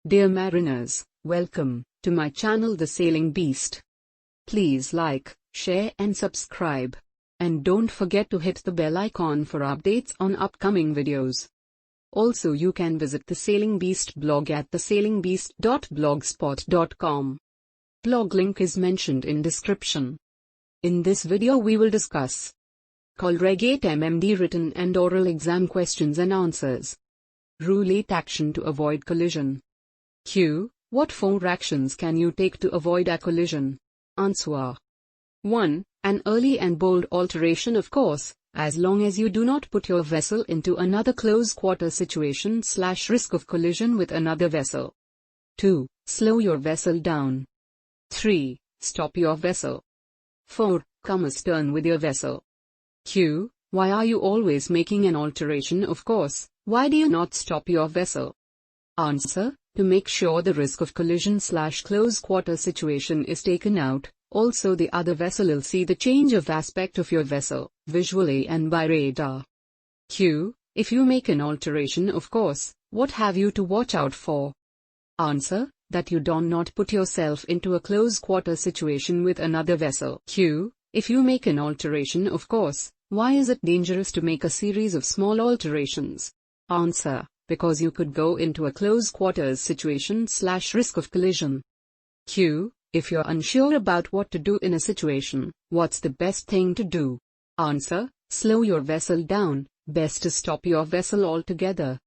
Dear mariners, welcome to my channel The Sailing Beast. Please like, share and subscribe. And don't forget to hit the bell icon for updates on upcoming videos. Also you can visit The Sailing Beast blog at thesailingbeast.blogspot.com. Blog link is mentioned in description. In this video we will discuss COLREG 8 MMD written and oral exam questions and answers. Rule 8 action to avoid collision. Q. What 4 actions can you take to avoid a collision? Answer. 1. An early and bold alteration of course, as long as you do not put your vessel into another close quarter situation / risk of collision with another vessel. 2. Slow your vessel down. 3. Stop your vessel. 4. Come astern with your vessel. Q. Why are you always making an alteration of course? Why do you not stop your vessel? Answer. To make sure the risk of collision / close quarter situation is taken out. Also the other vessel will see the change of aspect of your vessel, visually and by radar. Q. If you make an alteration of course, what have you to watch out for? Answer. That you do not put yourself into a close quarter situation with another vessel. Q. If you make an alteration of course, why is it dangerous to make a series of small alterations? Answer. Because you could go into a close quarters situation / risk of collision. Q. If you're unsure about what to do in a situation, what's the best thing to do? Answer. Slow your vessel down, best to stop your vessel altogether.